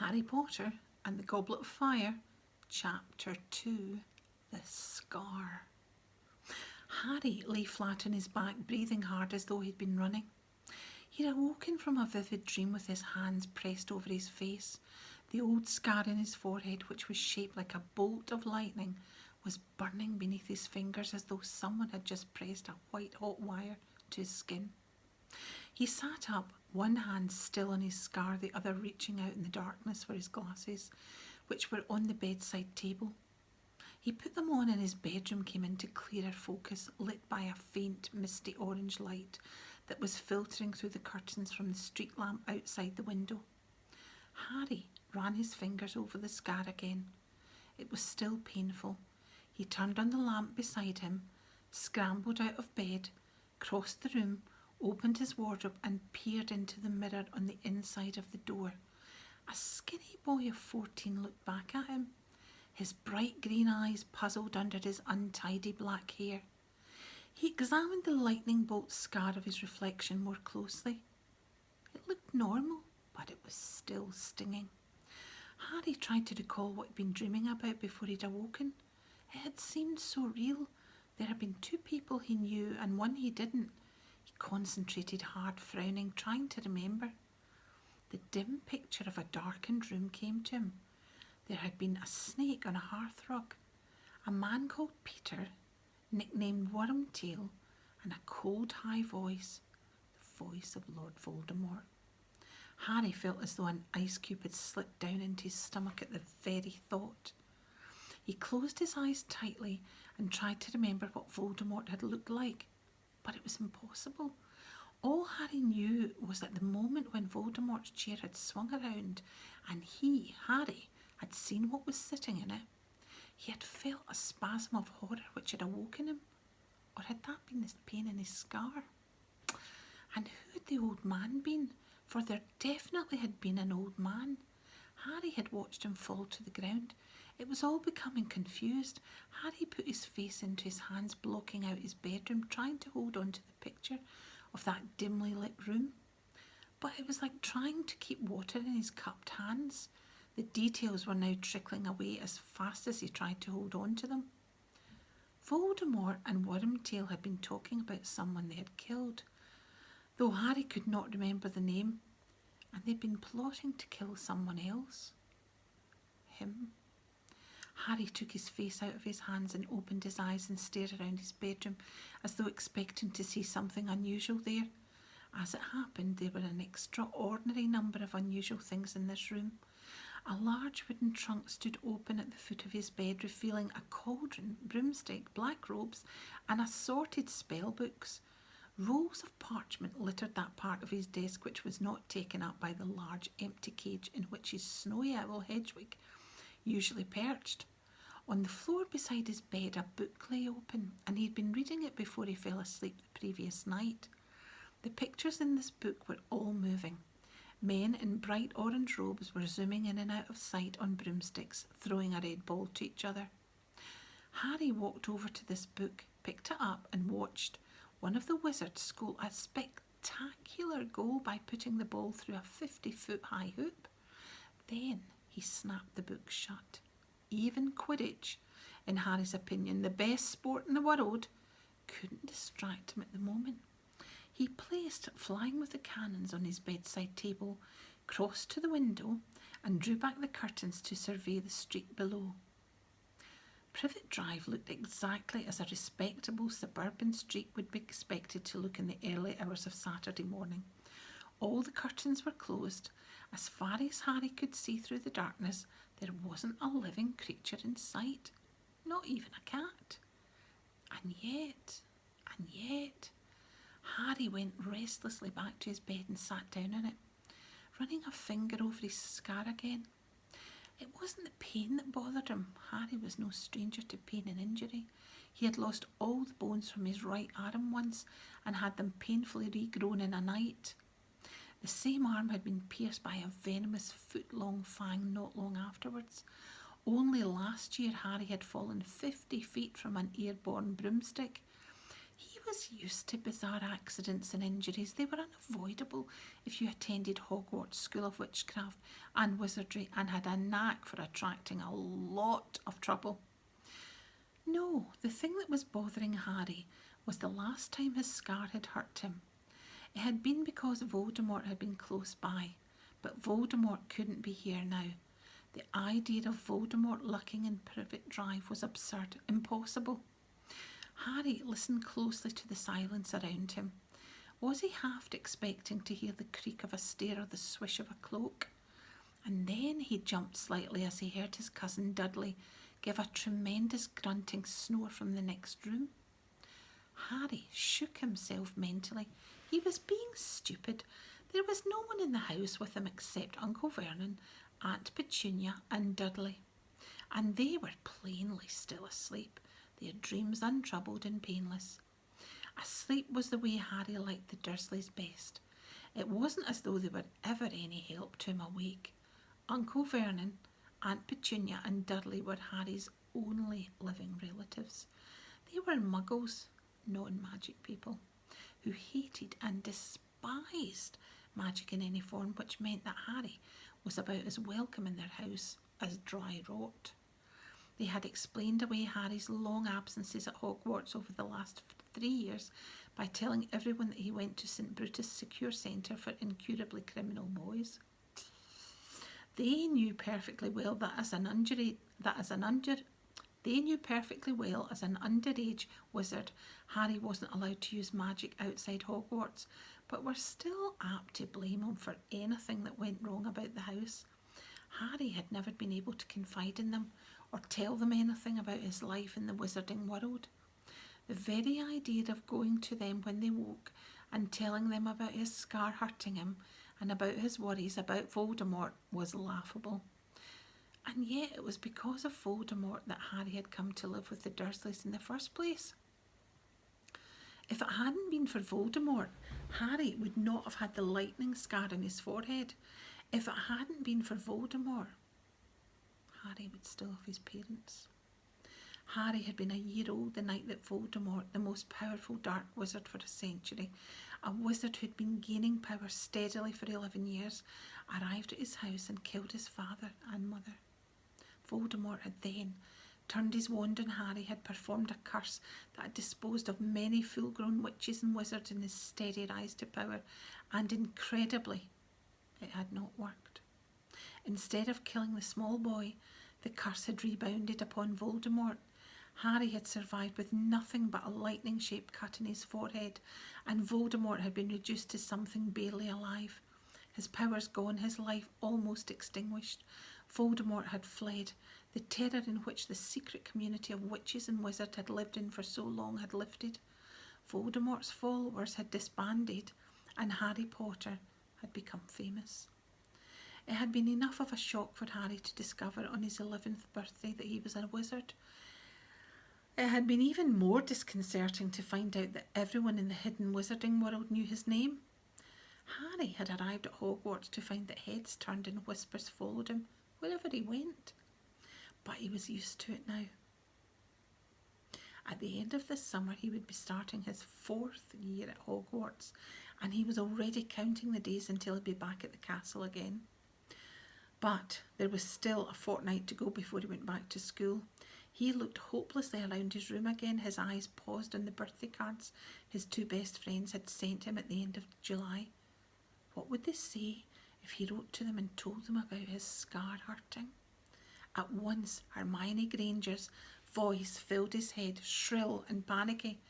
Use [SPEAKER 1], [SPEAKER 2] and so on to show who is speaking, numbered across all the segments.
[SPEAKER 1] Harry Potter and the Goblet of Fire, Chapter 2, The Scar. Harry lay flat on his back, breathing hard as though he'd been running. He'd awoken from a vivid dream with his hands pressed over his face. The old scar in his forehead, which was shaped like a bolt of lightning, was burning beneath his fingers as though someone had just pressed a white-hot wire to his skin. He sat up, one hand still on his scar, the other reaching out in the darkness for his glasses, which were on the bedside table. He put them on and his bedroom came into clearer focus, lit by a faint, misty orange light that was filtering through the curtains from the street lamp outside the window. Harry ran his fingers over the scar again. It was still painful. He turned on the lamp beside him, scrambled out of bed, crossed the room, opened his wardrobe and peered into the mirror on the inside of the door. A skinny boy of 14 looked back at him, his bright green eyes puzzled under his untidy black hair. He examined the lightning bolt scar of his reflection more closely. It looked normal, but it was still stinging. Harry tried to recall what he'd been dreaming about before he'd awoken. It had seemed so real. There had been two people he knew and one he didn't. He concentrated hard, frowning, trying to remember. The dim picture of a darkened room came to him. There had been a snake on a hearthrug, a man called Peter, nicknamed Wormtail, and a cold, high voice, the voice of Lord Voldemort. Harry felt as though an ice cube had slipped down into his stomach at the very thought. He closed his eyes tightly and tried to remember what Voldemort had looked like, but it was impossible. All Harry knew was that the moment when Voldemort's chair had swung around and he, Harry, had seen what was sitting in it, he had felt a spasm of horror which had awoken him. Or had that been the pain in his scar? And who had the old man been? For there definitely had been an old man. Harry had watched him fall to the ground. It was all becoming confused. Harry put his face into his hands, blocking out his bedroom, trying to hold on to the picture of that dimly lit room. But it was like trying to keep water in his cupped hands. The details were now trickling away as fast as he tried to hold on to them. Voldemort and Wormtail had been talking about someone they had killed, though Harry could not remember the name, and they'd been plotting to kill someone else. Him. Harry took his face out of his hands and opened his eyes and stared around his bedroom as though expecting to see something unusual there. As it happened, there were an extraordinary number of unusual things in this room. A large wooden trunk stood open at the foot of his bed, revealing a cauldron, broomstick, black robes, and assorted spell books. Rolls of parchment littered that part of his desk which was not taken up by the large empty cage in which his snowy owl Hedwig usually perched. On the floor beside his bed a book lay open, and he had been reading it before he fell asleep the previous night. The pictures in this book were all moving. Men in bright orange robes were zooming in and out of sight on broomsticks, throwing a red ball to each other. Harry walked over to this book, picked it up and watched one of the wizards score a spectacular goal by putting the ball through a 50-foot high hoop. Then he snapped the book shut. Even Quidditch, in Harry's opinion, the best sport in the world, couldn't distract him at the moment. He placed Flying with the Cannons on his bedside table, crossed to the window and drew back the curtains to survey the street below. Privet Drive looked exactly as a respectable suburban street would be expected to look in the early hours of Saturday morning. All the curtains were closed. As far as Harry could see through the darkness, there wasn't a living creature in sight, not even a cat. And yet, Harry went restlessly back to his bed and sat down on it, running a finger over his scar again. It wasn't the pain that bothered him. Harry was no stranger to pain and injury. He had lost all the bones from his right arm once and had them painfully regrown in a night. The same arm had been pierced by a venomous foot-long fang not long afterwards. Only last year Harry had fallen 50 feet from an airborne broomstick. He was used to bizarre accidents and injuries. They were unavoidable if you attended Hogwarts School of Witchcraft and Wizardry and had a knack for attracting a lot of trouble. No, the thing that was bothering Harry was the last time his scar had hurt him. It had been because Voldemort had been close by, but Voldemort couldn't be here now. The idea of Voldemort lurking in Privet Drive was absurd, impossible. Harry listened closely to the silence around him. Was he half expecting to hear the creak of a stair or the swish of a cloak? And then he jumped slightly as he heard his cousin Dudley give a tremendous grunting snore from the next room. Harry shook himself mentally. He was being stupid. There was no one in the house with him except Uncle Vernon, Aunt Petunia and Dudley. And they were plainly still asleep, their dreams untroubled and painless. Asleep was the way Harry liked the Dursleys best. It wasn't as though they were ever any help to him awake. Uncle Vernon, Aunt Petunia and Dudley were Harry's only living relatives. They were muggles, non-magic people, who hated and despised magic in any form, which meant that Harry was about as welcome in their house as dry rot. They had explained away Harry's long absences at Hogwarts over the last 3 years by telling everyone that he went to St. Brutus Secure Centre for incurably criminal boys. They knew perfectly well that as an underage wizard, Harry wasn't allowed to use magic outside Hogwarts, but were still apt to blame him for anything that went wrong about the house. Harry had never been able to confide in them or tell them anything about his life in the wizarding world. The very idea of going to them when they woke and telling them about his scar hurting him and about his worries about Voldemort was laughable. And yet it was because of Voldemort that Harry had come to live with the Dursleys in the first place. If it hadn't been for Voldemort, Harry would not have had the lightning scar on his forehead. If it hadn't been for Voldemort, Harry would still have his parents. Harry had been a year old the night that Voldemort, the most powerful dark wizard for a century, a wizard who'd been gaining power steadily for 11 years, arrived at his house and killed his father and mother. Voldemort had then turned his wand on Harry, had performed a curse that had disposed of many full-grown witches and wizards in his steady rise to power, and incredibly, it had not worked. Instead of killing the small boy, the curse had rebounded upon Voldemort. Harry had survived with nothing but a lightning-shaped cut in his forehead, and Voldemort had been reduced to something barely alive. His powers gone, his life almost extinguished. Voldemort had fled. The terror in which the secret community of witches and wizards had lived in for so long had lifted. Voldemort's followers had disbanded, and Harry Potter had become famous. It had been enough of a shock for Harry to discover on his 11th birthday that he was a wizard. It had been even more disconcerting to find out that everyone in the hidden wizarding world knew his name. Harry had arrived at Hogwarts to find that heads turned and whispers followed him wherever he went. But he was used to it now. At the end of this summer, he would be starting his 4th year at Hogwarts, and he was already counting the days until he'd be back at the castle again. But there was still a fortnight to go before he went back to school. He looked hopelessly around his room again, his eyes paused on the birthday cards his 2 best friends had sent him at the end of July. What would they say if he wrote to them and told them about his scar hurting? At once, Hermione Granger's voice filled his head, shrill and panicky.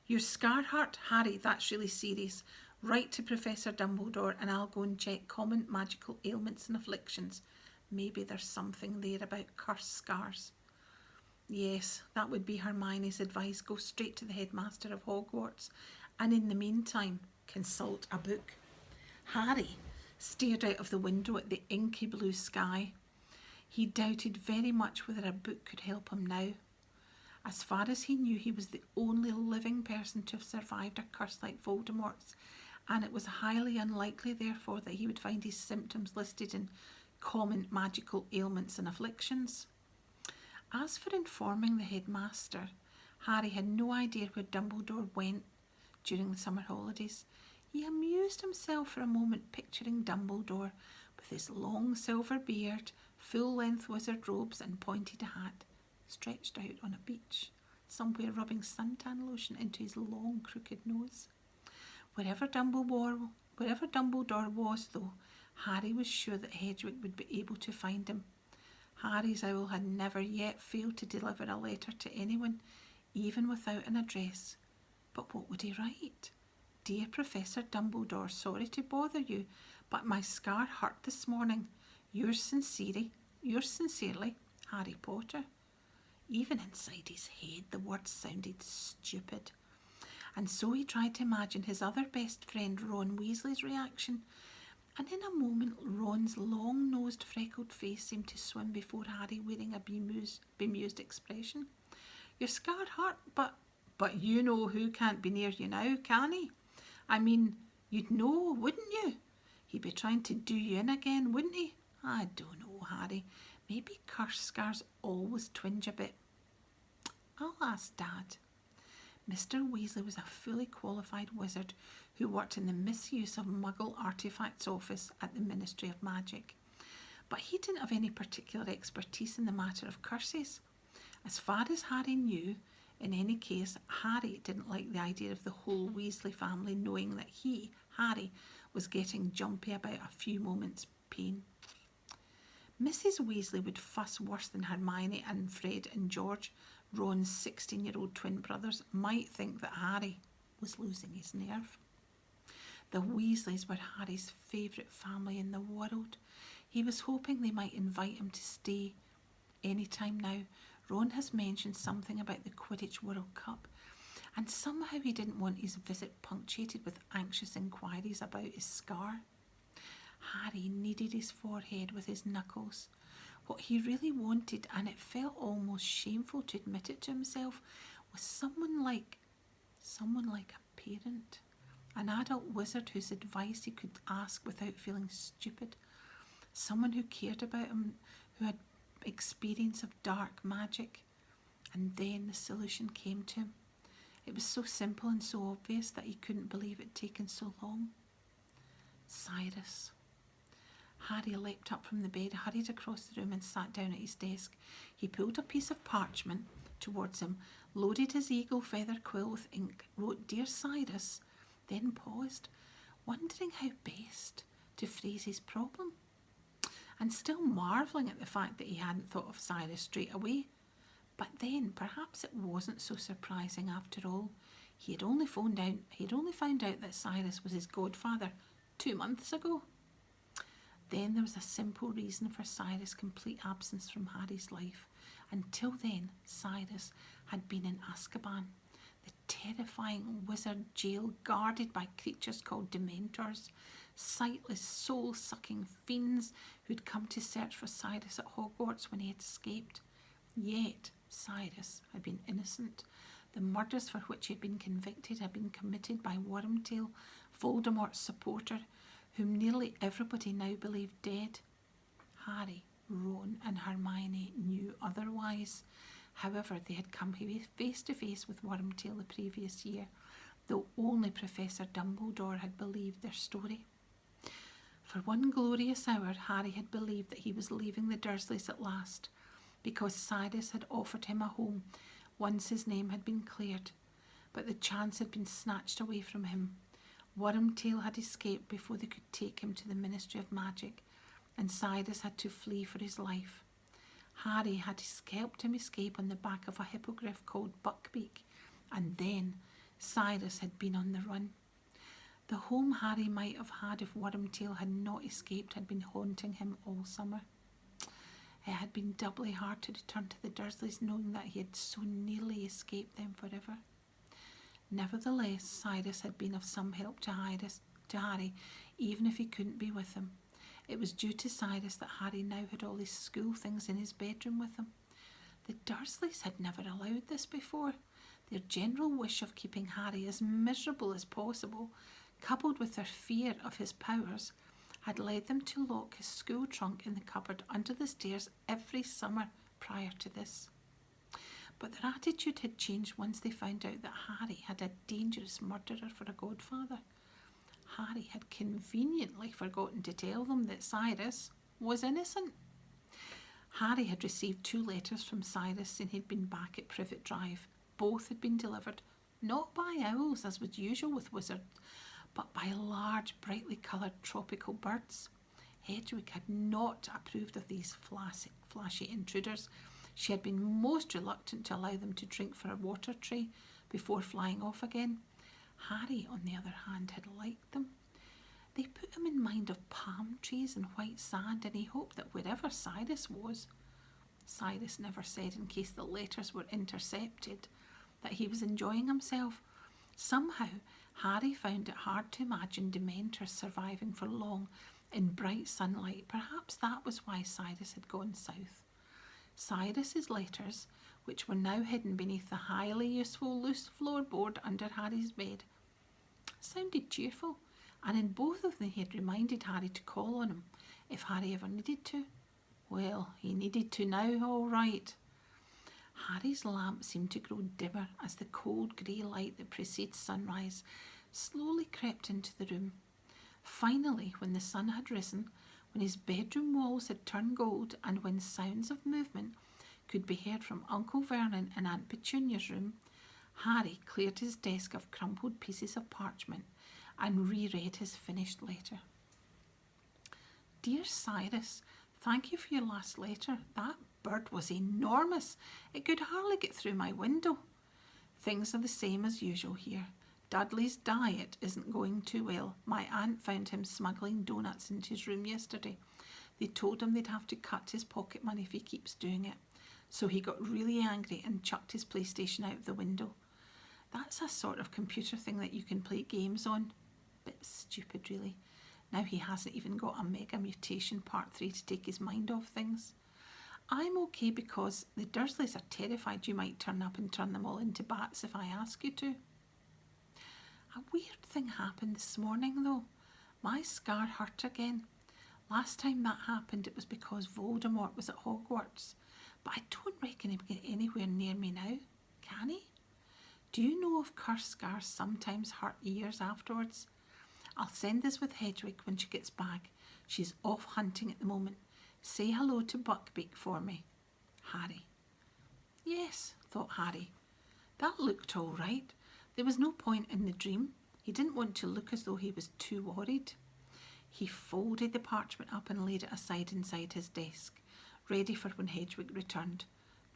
[SPEAKER 1] "Your scar hurt? Harry, that's really serious. Write to Professor Dumbledore and I'll go and check common magical ailments and afflictions. Maybe there's something there about cursed scars." Yes, that would be Hermione's advice. Go straight to the headmaster of Hogwarts, and in the meantime, consult a book. Harry stared out of the window at the inky blue sky. He doubted very much whether a book could help him now. As far as he knew, he was the only living person to have survived a curse like Voldemort's, and it was highly unlikely, therefore, that he would find his symptoms listed in common magical ailments and afflictions. As for informing the headmaster, Harry had no idea where Dumbledore went during the summer holidays. He amused himself for a moment picturing Dumbledore with his long silver beard, full-length wizard robes and pointed hat, stretched out on a beach, somewhere rubbing suntan lotion into his long crooked nose. Wherever Dumbledore was, though, Harry was sure that Hedwig would be able to find him. Harry's owl had never yet failed to deliver a letter to anyone, even without an address. But what would he write? Dear Professor Dumbledore, sorry to bother you, but my scar hurt this morning. Yours sincerely, Harry Potter. Even inside his head, the words sounded stupid. And so he tried to imagine his other best friend Ron Weasley's reaction. And in a moment, Ron's long-nosed, freckled face seemed to swim before Harry, wearing a bemused expression. Your scar hurt, but you know who can't be near you now, can he? I mean, you'd know, wouldn't you? He'd be trying to do you in again, wouldn't he? I don't know, Harry. Maybe curse scars always twinge a bit. I'll ask Dad. Mr. Weasley was a fully qualified wizard who worked in the misuse of Muggle artefacts office at the Ministry of Magic. But he didn't have any particular expertise in the matter of curses. As far as Harry knew, in any case, Harry didn't like the idea of the whole Weasley family knowing that he, Harry, was getting jumpy about a few moments' pain. Mrs. Weasley would fuss worse than Hermione and Fred and George. Ron's 16-year-old twin brothers might think that Harry was losing his nerve. The Weasleys were Harry's favourite family in the world. He was hoping they might invite him to stay any time now. Ron has mentioned something about the Quidditch World Cup, and somehow he didn't want his visit punctuated with anxious inquiries about his scar. Harry kneaded his forehead with his knuckles. What he really wanted, and it felt almost shameful to admit it to himself, was someone like a parent, an adult wizard whose advice he could ask without feeling stupid, someone who cared about him, who had experience of dark magic. And then the solution came to him. It was so simple and so obvious that he couldn't believe it had taken so long. Cyrus. Harry leapt up from the bed, hurried across the room and sat down at his desk. He pulled a piece of parchment towards him, loaded his eagle feather quill with ink, wrote Dear Cyrus, then paused, wondering how best to phrase his problem, and still marvelling at the fact that he hadn't thought of Cyrus straight away. But then perhaps it wasn't so surprising after all. He had only found out that Cyrus was his godfather 2 months ago. Then there was a simple reason for Cyrus' complete absence from Harry's life. Until then, Cyrus had been in Azkaban, the terrifying wizard jail guarded by creatures called Dementors, sightless, soul-sucking fiends who'd come to search for Cyrus at Hogwarts when he had escaped. Yet Cyrus had been innocent. The murders for which he had been convicted had been committed by Wormtail, Voldemort's supporter, whom nearly everybody now believed dead. Harry, Ron and Hermione knew otherwise. However, they had come face to face with Wormtail the previous year, though only Professor Dumbledore had believed their story. For one glorious hour, Harry had believed that he was leaving the Dursleys at last, because Cyrus had offered him a home once his name had been cleared. But the chance had been snatched away from him. Wormtail had escaped before they could take him to the Ministry of Magic, and Cyrus had to flee for his life. Harry had helped him escape on the back of a hippogriff called Buckbeak, and then Cyrus had been on the run. The home Harry might have had if Wormtail had not escaped had been haunting him all summer. It had been doubly hard to return to the Dursleys knowing that he had so nearly escaped them forever. Nevertheless, Cyrus had been of some help to Harry, even if he couldn't be with him. It was due to Cyrus that Harry now had all his school things in his bedroom with him. The Dursleys had never allowed this before. Their general wish of keeping Harry as miserable as possible, coupled with their fear of his powers, had led them to lock his school trunk in the cupboard under the stairs every summer prior to this. But their attitude had changed once they found out that Harry had a dangerous murderer for a godfather. Harry had conveniently forgotten to tell them that Cyrus was innocent. Harry had received 2 letters from Cyrus saying he'd been back at Privet Drive. Both had been delivered, not by owls as was usual with wizards, but by large, brightly coloured tropical birds. Hedwig had not approved of these flashy intruders. She had been most reluctant to allow them to drink from a water tray before flying off again. Harry, on the other hand, had liked them. They put him in mind of palm trees and white sand, and he hoped that wherever Cyrus was, Cyrus never said in case the letters were intercepted that he was enjoying himself. Somehow, Harry found it hard to imagine Dementors surviving for long in bright sunlight. Perhaps that was why Cyrus had gone south. Cyrus's letters, which were now hidden beneath the highly useful loose floorboard under Harry's bed, sounded cheerful, and in both of them he had reminded Harry to call on him if Harry ever needed to. Well, he needed to now, all right. Harry's lamp seemed to grow dimmer as the cold grey light that precedes sunrise slowly crept into the room. Finally, when the sun had risen, when his bedroom walls had turned gold, and when sounds of movement could be heard from Uncle Vernon and Aunt Petunia's room, Harry cleared his desk of crumpled pieces of parchment and reread his finished letter. Dear Cyrus, thank you for your last letter. That bird was enormous. It could hardly get through my window. Things are the same as usual here. Dudley's diet isn't going too well. My aunt found him smuggling doughnuts into his room yesterday. They told him they'd have to cut his pocket money if he keeps doing it. So he got really angry and chucked his PlayStation out the window. That's a sort of computer thing that you can play games on. Bit stupid, really. Now he hasn't even got a Mega Mutation Part 3 to take his mind off things. I'm okay because the Dursleys are terrified you might turn up and turn them all into bats if I ask you to. A weird thing happened this morning, though. My scar hurt again. Last time that happened, it was because Voldemort was at Hogwarts. But I don't reckon he'll get anywhere near me now, can he? Do you know if cursed scars sometimes hurt years afterwards? I'll send this with Hedwig when she gets back. She's off hunting at the moment. Say hello to Buckbeak for me. Harry. Yes, thought Harry. That looked all right. There was no point in the dream. He didn't want to look as though he was too worried. He folded the parchment up and laid it aside inside his desk, ready for when Hedwig returned.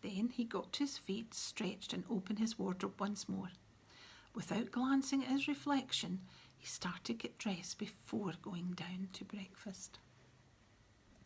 [SPEAKER 1] Then he got to his feet, stretched, and opened his wardrobe once more. Without glancing at his reflection, he started to get dressed before going down to breakfast.